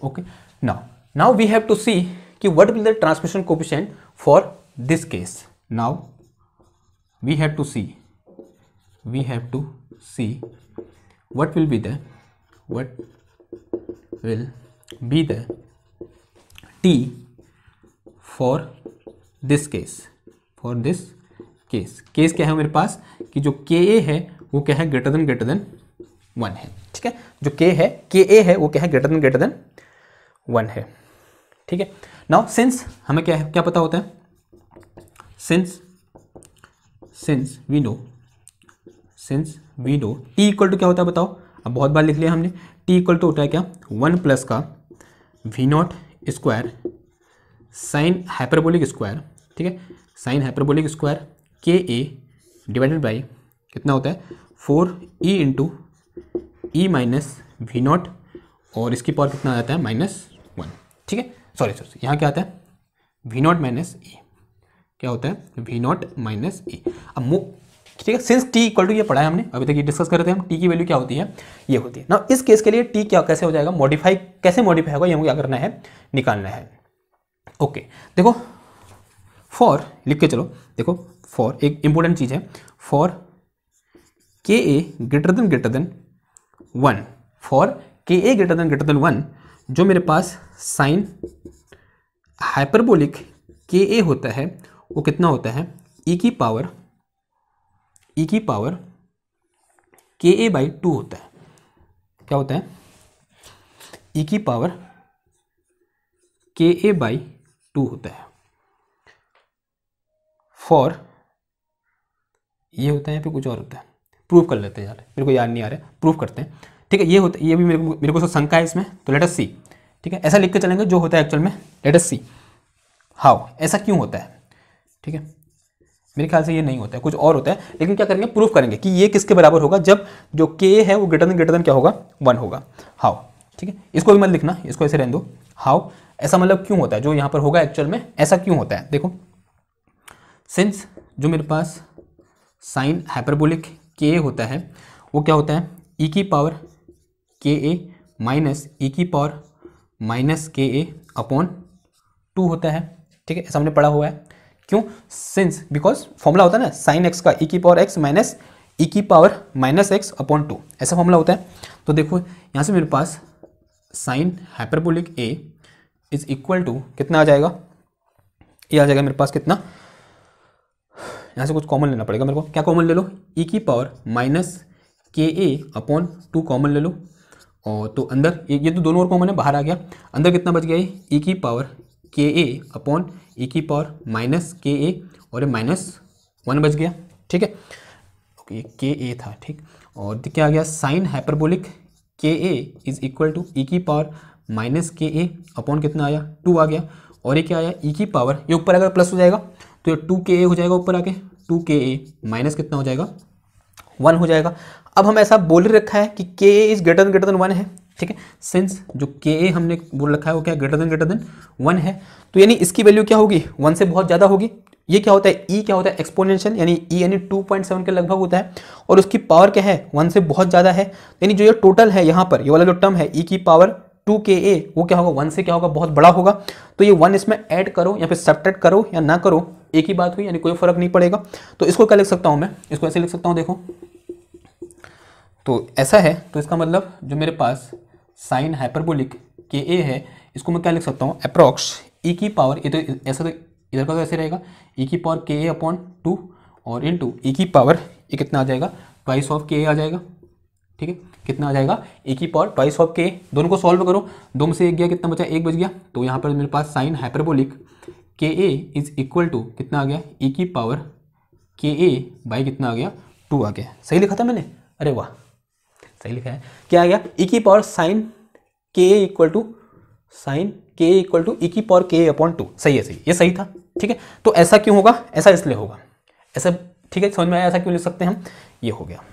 Okay, now we have to see कि what will the transmission coefficient for this case. Now we have to see what will be the t for this case, case क्या है मेरे पास कि जो के ए है वो क्या है, ग्रेटर देन 1 है, ठीक है, जो के ए है वो क्या है, ग्रेटर देन 1 है, ठीक है। नाउ सिंस हमें क्या पता होता है, since we know T equal to क्या होता है बताओ, अब बहुत बार लिख लिया हमने, टी इक्वल टू होता है क्या, 1 प्लस का V not square sine hyperbolic square, ठीक है, sine hyperbolic square K a divided by कितना होता है, 4e into E minus V not, और इसकी पावर कितना आ जाता है, -1, ठीक है, सॉरी यहाँ क्या आता है, वी नॉट माइनस ई, क्या होता है, वी नॉट माइनस ई। अब ठीक है, सिंस टी इक्वल टू ये पढ़ा है हमने, अभी तक ये डिस्कस कर रहे थे हम, टी की वैल्यू क्या होती है, ये होती है ना। इस केस के लिए टी क्या कैसे हो जाएगा, कैसे मॉडिफाई होगा, ये हमें क्या करना है, निकालना है। ओके, देखो फॉर लिख के चलो, देखो फॉर एक इंपॉर्टेंट चीज है, फॉर के ए ग्रेटर देन 1, फॉर के ए ग्रेटर देन 1, जो मेरे पास साइन हाइपरबोलिक के ए होता है वो कितना होता है, ई की पावर के ए बाई 2 होता है, क्या होता है, ई की पावर के ए बाई 2 होता है। फॉर ये होता है, फिर कुछ और होता है, प्रूव कर लेते हैं यार, मेरे को याद नहीं आ रहा है, प्रूव करते हैं, ठीक है, ये होता है, ये भी मेरे को शंका है इसमें, तो लेट अस सी, ठीक है, ऐसा लिख के चलेंगे जो होता है एक्चुअल में, लेट अस सी हाउ, ऐसा क्यों होता है, ठीक है, मेरे ख्याल से ये नहीं होता है, कुछ और होता है, लेकिन क्या करेंगे, प्रूफ करेंगे कि ये किसके बराबर होगा, जब जो के है वो ग्रेटर देन क्या होगा, 1 होगा। हाउ, ठीक है, इसको भी मत लिखना, इसको ऐसे रहने दो, हाउ, ऐसा मतलब क्यों होता है, जो यहाँ पर होगा एक्चुअल में ऐसा क्यों होता है, देखो सिंस जो मेरे पास साइन हाइपरबोलिक के होता है वो क्या होता है, ई की पावर के ए माइनस ई की पावर माइनस के ए अपॉन 2 होता है, ठीक है, ऐसा हमने पढ़ा हुआ है, क्यों, सिंस बिकॉज फॉर्मूला होता है ना साइन एक्स का ई की पावर एक्स माइनस ई की पावर माइनस एक्स अपॉन 2, ऐसा फॉर्मूला होता है। तो देखो यहाँ से मेरे पास sine hyperbolic a is equal to कितना आ जाएगा, ये आ जाएगा मेरे पास कितना, यहाँ से कुछ कॉमन लेना पड़ेगा मेरे को, क्या कॉमन ले लो, ई की पावर माइनस के ए अपॉन 2 कॉमन ले लो, और तो अंदर ये तो दोनों और कॉमन है, बाहर आ गया, अंदर कितना बच गया, ई की पावर के ए अपॉन ई की पावर माइनस के ए, और ये -1 बच गया, ठीक है, ओके, ये के ए था, ठीक, और क्या आ गया, sign hyperbolic K A is equal to ई की पावर माइनस के ए अपॉन कितना आया, 2 आ गया, और ये क्या आया, ई की पावर, ये ऊपर अगर प्लस हो जाएगा तो ये 2 के ए हो जाएगा, ऊपर आके 2 के ए माइनस कितना हो जाएगा, 1 हो जाएगा। अब हम ऐसा बोल रखा है कि के ए इज ग्रेटर देन 1 है, ठीक है, सिंस जो के ए हमने बोल रखा है वो क्या ग्रेटर देन 1 है, तो यानी इसकी वैल्यू क्या होगी, 1 से बहुत ज़्यादा होगी। ये क्या होता है, ई क्या होता है, एक्सपोनेंशियल, यानी ई यानी 2.7 के लगभग होता है, और उसकी पावर क्या है, 1 से बहुत ज़्यादा है, यानी जो ये टोटल है यहाँ पर, ये वाला जो टर्म है ई की पावर 2 के ए, वो क्या होगा, 1 से क्या होगा, बहुत बड़ा होगा, तो ये 1 इसमें ऐड करो या फिर सब्ट्रैक्ट करो या ना करो, एक ही बात हुई, यानी कोई फर्क नहीं पड़ेगा। तो इसको क्या लिख सकता हूँ मैं, इसको ऐसे लिख सकता हूँ, देखो तो ऐसा है, तो इसका मतलब जो मेरे पास साइन हाइपरबोलिक के ए है, इसको मैं क्या लिख सकता हूँ, अप्रॉक्स ई की पावर, ये तो ऐसा, तो इधर का तो ऐसे रहेगा, ई की पावर के ए अपॉन 2 और इनटू ई की पावर, ये कितना आ जाएगा, ट्वाइस ऑफ के ए आ जाएगा, ठीक है, कितना आ जाएगा, ई की पावर ट्वाइस ऑफ के ए, दोनों को सॉल्व करो, 2 में से 1 गया, कितना बचा, 1 बच गया, तो यहाँ पर मेरे पास sine hyperbolic K A is equal to कितना आ गया, ई की पावर के ए बाई कितना आ गया, 2 आ गया। सही लिखा था मैंने, अरे वाह, सही लिखा है, क्या आ गया, ई की पावर साइन के इक्वल टू ई की पावर के अपॉन 2। सही है, सही, ये सही था। ठीक है, तो ऐसा क्यों होगा, ऐसा इसलिए होगा, ऐसा, ठीक है, समझ में आया, ऐसा क्यों लिख सकते हैं हम, ये हो गया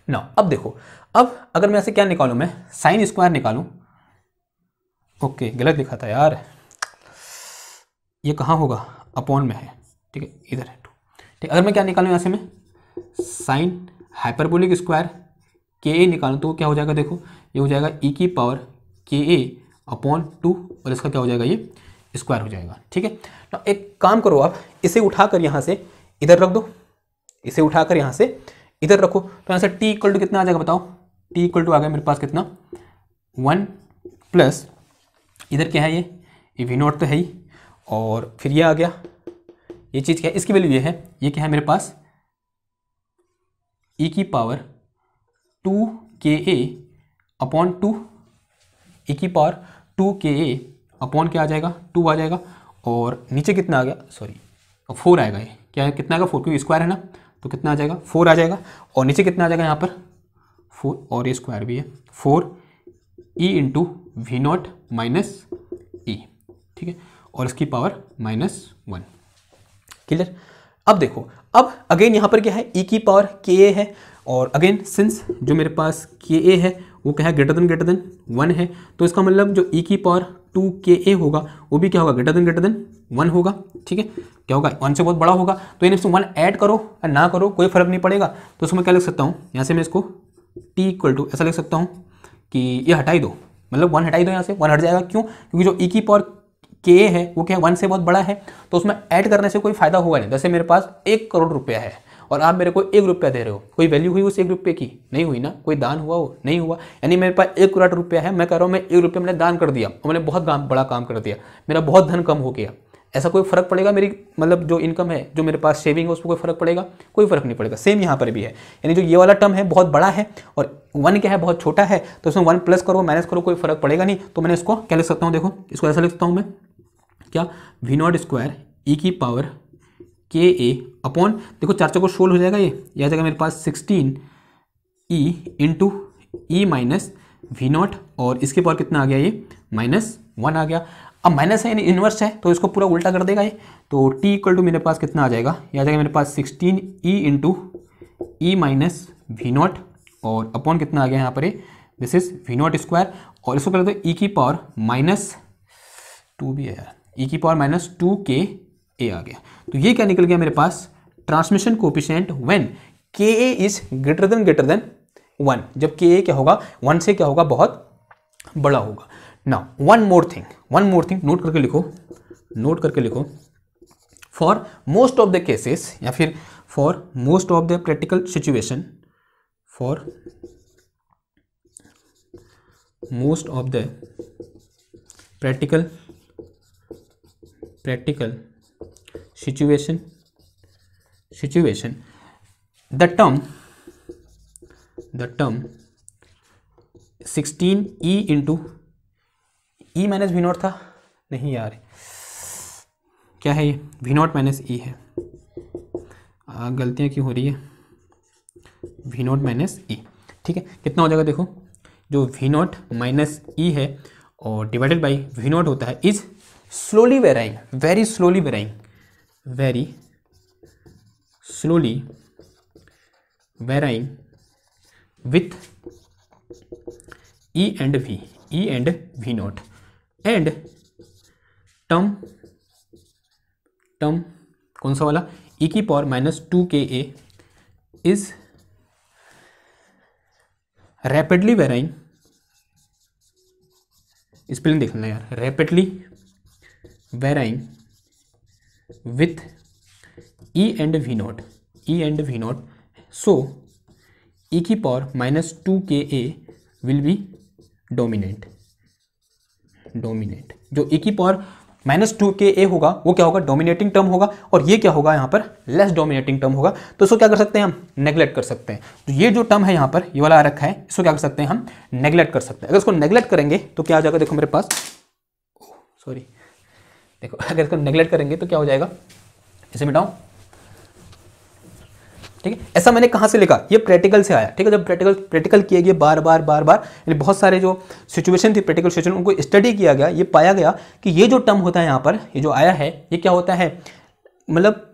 ना। अब देखो, अब अगर मैं ऐसे क्या निकालूं, मैं साइन स्क्वायर निकालूं, ओके गलत लिखा था यार, ये कहाँ होगा, अपॉन में है, ठीक है, इधर है 2। ठीक, अगर मैं क्या निकालूं यहाँ से, मैं साइन हाइपरबोलिक स्क्वायर के ए निकालूं तो क्या हो जाएगा, देखो ये हो जाएगा ई की पावर के ए अपॉन 2 और इसका क्या हो जाएगा, ये स्क्वायर हो जाएगा। ठीक है, तो एक काम करो, आप इसे उठाकर यहाँ से इधर रख दो, इसे उठाकर यहाँ से इधर रखो, तो यहाँ से टी इक्वल टू कितना आ जाएगा बताओ, टी इक्वल टू आ गया मेरे पास कितना, 1 प्लस इधर क्या है, ये वी नॉट तो है ही, और फिर ये आ गया, ये चीज़ क्या है, इसकी वैल्यू ये है, ये क्या है मेरे पास ई की पावर 2 के ए अपॉन 2, ई की पावर 2 के ए अपॉन क्या आ जाएगा, 2 आ जाएगा, और नीचे कितना आ गया, सॉरी 4 आएगा, ये क्या है, कितना आएगा 4, क्योंकि स्क्वायर है ना, तो कितना आ जाएगा 4 आ जाएगा, और नीचे कितना आ जाएगा यहाँ पर 4, और ये स्क्वायर भी है, 4 E into V not minus E. ठीक है, और इसकी पावर -1। क्लियर। अब देखो, अब अगेन यहाँ पर क्या है, ई की पावर के ए है, और अगेन सिंस जो मेरे पास के ए है वो क्या है, ग्रेटर देन 1 है, तो इसका मतलब जो ई की पावर 2 के ए होगा वो भी क्या होगा, ग्रेटर देन 1 होगा। ठीक है, क्या होगा, 1 से बहुत बड़ा होगा, तो इन्हें 1 ऐड करो या ना करो कोई फर्क नहीं पड़ेगा, तो उसमें क्या लिख सकता हूँ, यहाँ से मैं इसको टी इक्वल टू ऐसा लिख सकता हूँ कि ये हटाई दो, मतलब 1 हटाई दो, यहाँ से 1 हट जाएगा, क्यों, क्योंकि जो ई की पावर के है वो क्या है, 1 से बहुत बड़ा है, तो उसमें ऐड करने से कोई फायदा हुआ नहीं। जैसे मेरे पास 1 करोड़ रुपया है और आप मेरे को 1 रुपया दे रहे हो, कोई वैल्यू हुई उस 1 रुपये की, नहीं हुई ना, कोई दान हुआ हो, नहीं हुआ, यानी मेरे पास 1 करोड़ रुपया है, मैं कह रहा हूँ मैं 1 रुपया मैंने दान कर दिया और मैंने बहुत बड़ा काम कर दिया, मेरा बहुत धन कम हो गया, ऐसा कोई फर्क पड़ेगा, मेरी मतलब जो इनकम है, जो मेरे पास सेविंग है, उसमें कोई फर्क पड़ेगा, कोई फर्क नहीं पड़ेगा। सेम यहाँ पर भी है, यानी जो ये वाला टर्म है बहुत बड़ा है और 1 क्या है, बहुत छोटा है, तो उसमें 1 प्लस करो माइनस करो कोई फर्क पड़ेगा नहीं, तो मैंने इसको क्या लिख सकता हूँ, देखो इसको ऐसा लिख सकता हूँ मैं, क्या, वी नॉट स्क्वायर ई की पावर के ए अपॉन, देखो 4 चौको 16 हो जाएगा, ये आ जाएगा मेरे पास 16 E into E minus V not, और इसके पावर कितना आ गया, ये -1 आ गया। अब माइनस है यानी इन्वर्स है, तो इसको पूरा उल्टा कर देगा ये, तो टी इक्वल टू मेरे पास कितना आ जाएगा, ये आ जाएगा मेरे पास 16 E into E minus V not, और अपॉन कितना आ गया यहाँ पर, this is V not square, और इसको कर दो ई की पावर -2 भी है यार, ई की पावर -2 के ए आ गया। तो ये क्या निकल गया मेरे पास, transmission coefficient when K A is greater then 1, जब के ए क्या होगा, 1 से क्या होगा, बहुत बड़ा होगा। Now one more thing note करके लिखो, for most of the cases या फिर for most of the practical situation, for most of the practical situation the term 16e into E minus V naught था, नहीं यार क्या है ये, वी नॉट माइनस ई है, गलतियाँ क्यों हो रही है, वी नॉट माइनस ई। ठीक है, कितना हो जाएगा, देखो जो वी नॉट माइनस ई है और डिवाइडेड बाई वी नॉट होता है is slowly varying, very slowly varying with e and v naught, and term कौन सा वाला, e की पावर -2 के ए is rapidly varying, स्पेलिंग देख लेना यार, rapidly varying with e and v naught, so e की पावर -2 के ए will be dominant, जो e की पावर -2 के ए होगा वो क्या होगा, डोमिनेटिंग टर्म होगा, और ये क्या होगा यहाँ पर, लेस डोमिनेटिंग टर्म होगा, तो इसको क्या कर सकते हैं हम, नेग्लेक्ट कर सकते हैं। तो ये जो टर्म है यहाँ पर, ये वाला आ रखा है, इसको क्या कर सकते हैं हम, नेग्लेक्ट कर सकते हैं। अगर इसको नेग्लेक्ट करेंगे तो क्या आ जाएगा, देखो मेरे पास, सॉरी देखो, अगर इसको नेग्लेक्ट करेंगे तो क्या हो जाएगा, इसे मिटाओ, ठीक है। ऐसा मैंने कहाँ से लिखा, ये प्रैक्टिकल से आया, ठीक है। जब प्रैक्टिकल किए गए बार बार यानी बहुत सारे जो सिचुएशन थी प्रैक्टिकल सिचुएशन उनको स्टडी किया गया, ये पाया गया कि ये जो टर्म होता है यहाँ पर, ये जो आया है, ये क्या होता है, मतलब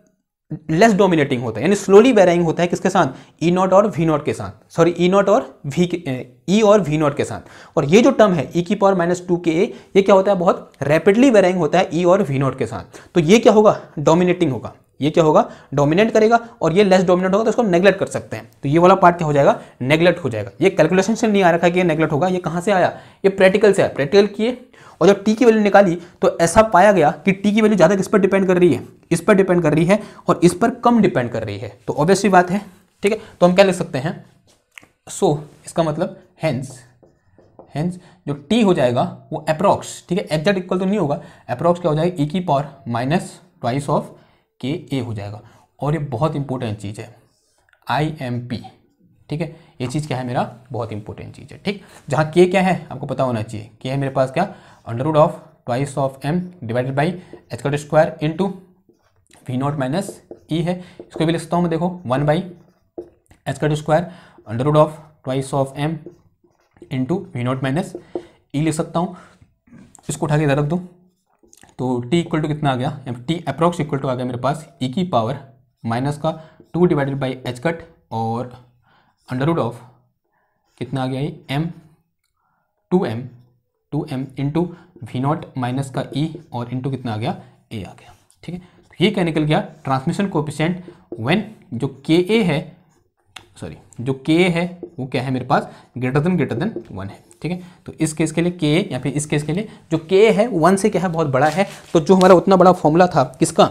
लेस डोमिनेटिंग होता है, यानी स्लोली वेराइंग होता है किसके साथ, ई नॉट और वी नॉट के साथ, सॉरी ई नॉट और ई और वी नॉट के साथ। और ये जो टर्म है e की पावर -2ka, ये क्या होता है, बहुत रैपिडली वेराइंग होता है ई और वी नॉट के साथ। तो ये क्या होगा, डोमिनेटिंग होगा, ये क्या होगा, डोमिनेट करेगा, और ये लेस डोमिनेट होगा तो इसको नेग्लेक्ट कर सकते हैं। तो ये वाला पार्ट क्या हो जाएगा, नेग्लेक्ट हो जाएगा। ये कैलकुलेशन से नहीं आ रखा कि ये नेग्लेक्ट होगा, ये कहाँ से आया, ये प्रैक्टिकल से आया। प्रैक्टिकल किए और जब टी की वैल्यू निकाली तो ऐसा पाया गया कि टी की वैल्यू ज़्यादा किस पर डिपेंड कर रही है, इस पर डिपेंड कर रही है, और इस पर कम डिपेंड कर रही है। तो ऑब्वियसली बात है, ठीक है। तो हम क्या लिख सकते हैं, सो इसका मतलब हेंस जो टी हो जाएगा वो अप्रॉक्स, ठीक है, एग्जैक्ट इक्वल तो नहीं होगा, अप्रॉक्स क्या हो जाएगा, ई की पावर -2 ऑफ ka हो जाएगा। और ये बहुत इंपॉर्टेंट चीज़ है, IMP, ठीक है, ये चीज़ क्या है, मेरा बहुत इंपॉर्टेंट चीज़ है, ठीक। जहाँ k क्या है आपको पता होना चाहिए, k है मेरे पास क्या, √2 of m divided by h² into V not minus E है। इसको भी लिख सकता हूँ मैं, देखो 1/h² √2 of m into V not minus E लिख सकता हूँ। इसको उठा के इधर रख दूँ तो t इक्वल टू कितना आ गया, t अप्रॉक्स इक्वल टू आ गया मेरे पास e की पावर -2 डिवाइडेड बाई h और √2 कितना आ गया ये m 2m into V not minus का e और इंटू कितना आ गया a आ गया, ठीक है। तो ये क्या निकल गया, ट्रांसमिशन कोएफिशिएंट व्हेन जो ka है, सॉरी जो k है वो क्या है मेरे पास, ग्रेटर देन 1 है, ठीक है। तो इस केस के लिए k, या फिर इस केस के लिए जो k है 1 से क्या है, बहुत बड़ा है। तो जो हमारा उतना बड़ा फॉर्मूला था किसका,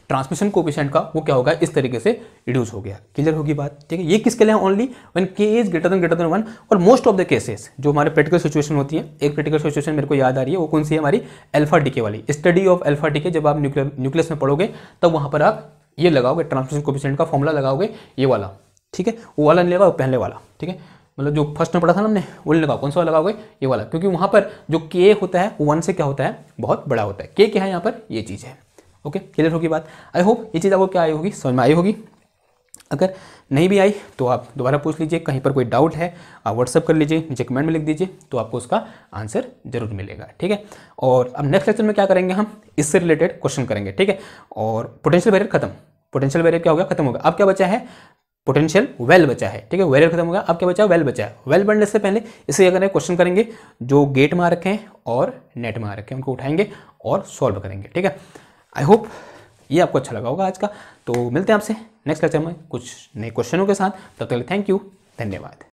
ट्रांसमिशन कोएफिशिएंट का, वो क्या होगा, इस तरीके से रिड्यूस हो गया। क्लियर होगी बात, ठीक है। ये किसके लिए, only when k is greater then 1। और मोस्ट ऑफ द केसेस जो हमारे प्रैक्टिकल सिचुएशन होती है, एक प्रैक्टिकल सिचुएशन मेरे को याद आ रही है, वो कौन सी है, हमारी अल्फा डीके वाली, स्टडी ऑफ अल्फा डीके। जब आप न्यूक्लियस में पढ़ोगे तब वहां पर आप ये लगाओगे, ट्रांसमिशन कोएफिशिएंट का फॉर्मूला लगाओगे, ये वाला, ठीक है। वो वाला नहीं लगाओ, पहले वाला, ठीक है, मतलब जो फर्स्ट में पढ़ा था ना हमने, वो नहीं लगाओ। कौन सा वाला लगाओगे, ये वाला, क्योंकि वहां पर जो k होता है 1 से क्या होता है, बहुत बड़ा होता है। k क्या है यहाँ पर, ये चीज़ है। ओके, क्लियर होगी बात। आई होप ये चीज़ आपको क्या आई होगी, समझ में आई होगी। अगर नहीं भी आई तो आप दोबारा पूछ लीजिए, कहीं पर कोई डाउट है आप व्हाट्सअप कर लीजिए, नीचे कमेंट में लिख दीजिए, तो आपको उसका आंसर जरूर मिलेगा, ठीक है। और अब नेक्स्ट लेक्चर में क्या करेंगे, हम इससे रिलेटेड क्वेश्चन करेंगे, ठीक है। और पोटेंशियल बैरियर खत्म, पोटेंशियल बैरियर क्या हो गया, खत्म हो गया। अब क्या बचा है, पोटेंशियल वेल बचा है, ठीक है। बैरियर खत्म हो गया, अब क्या बचा है, वेल बचा है। वेल बनने से पहले इसे क्या करेंगे, क्वेश्चन करेंगे जो गेट में आ रखे हैं और नेट में आ रखे हैं, उनको उठाएंगे और सॉल्व करेंगे, ठीक है। आई होप ये आपको अच्छा लगा होगा आज का। तो मिलते हैं आपसे नेक्स्ट लेक्चर में कुछ नए क्वेश्चनों के साथ। तब तक थैंक यू, धन्यवाद।